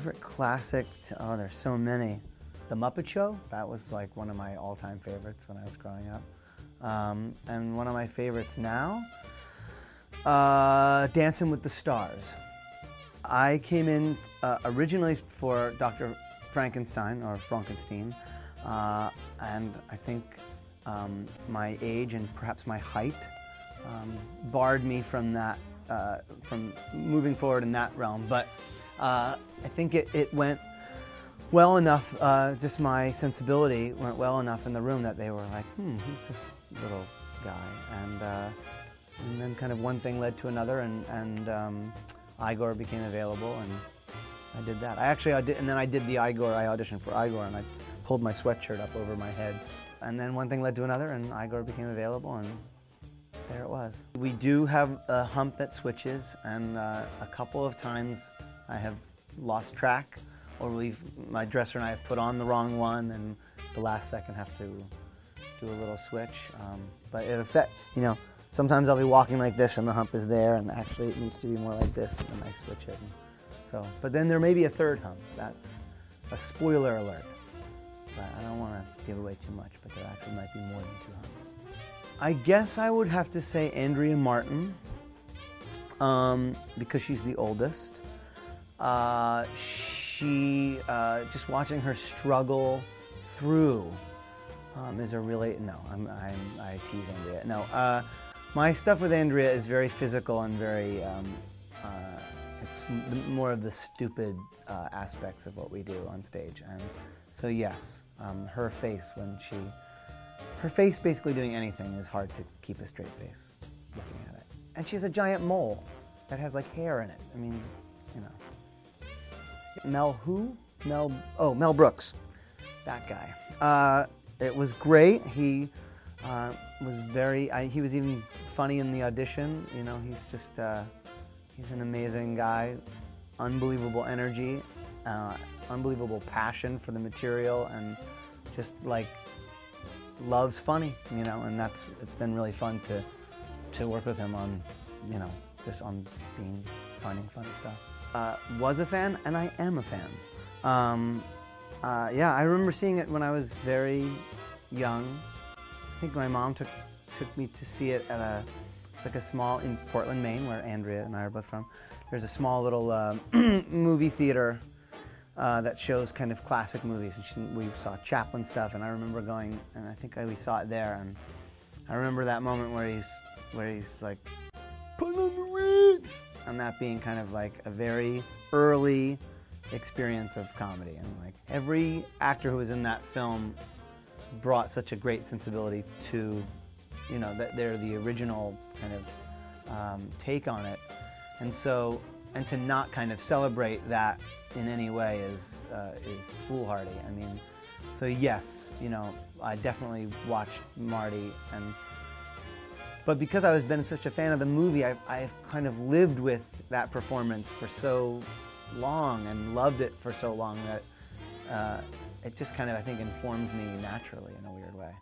Favorite classic, oh, there's so many. The Muppet Show, that was like one of my all-time favorites when I was growing up. And one of my favorites now, Dancing with the Stars. I came in originally for Dr. Frankenstein, or Frankenstein, and I think my age and perhaps my height barred me from that, from moving forward in that realm. But I think it went well enough, just my sensibility went well enough in the room that they were like, who's this little guy? And then kind of one thing led to another, and Igor became available, and I did that. And then I did the Igor, I auditioned for Igor, and I pulled my sweatshirt up over my head. And then one thing led to another, and Igor became available, and there it was. We do have a hump that switches, and a couple of times I have lost track, or my dresser and I have put on the wrong one, and the last second have to do a little switch. But it affects, sometimes I'll be walking like this and the hump is there, and actually it needs to be more like this, and I switch it. So, but then there may be a third hump. That's a spoiler alert. But I don't want to give away too much, but there actually might be more than 2 humps. I guess I would have to say Andrea Martin, because she's the oldest. Just watching her struggle through is a really, no, I tease Andrea. No, my stuff with Andrea is very physical and very, it's more of the stupid aspects of what we do on stage. And so yes, her face basically doing anything is hard to keep a straight face looking at it. And she has a giant mole that has like hair in it. I mean, Mel Brooks, that guy. It was great. He was he was even funny in the audition. He's just, he's an amazing guy, unbelievable energy, unbelievable passion for the material, and just like loves funny, and it's been really fun to work with him on, just on being finding funny stuff. Was a fan, and I am a fan. Yeah, I remember seeing it when I was very young. I think my mom took me to see it at it's like a small, in Portland, Maine, where Andrea and I are both from. There's a small little movie theater that shows kind of classic movies. And we saw Chaplin stuff, and I remember going, and I think we saw it there, and I remember that moment where he's like, put on the wigs! And that being kind of like a very early experience of comedy. And like every actor who was in that film brought such a great sensibility to, that they're the original kind of take on it. And so, and to not kind of celebrate that in any way is foolhardy. I mean, so yes, I definitely watched Marty, but because I've been such a fan of the movie, I've kind of lived with that performance for so long and loved it for so long that it just kind of, I think, informs me naturally in a weird way.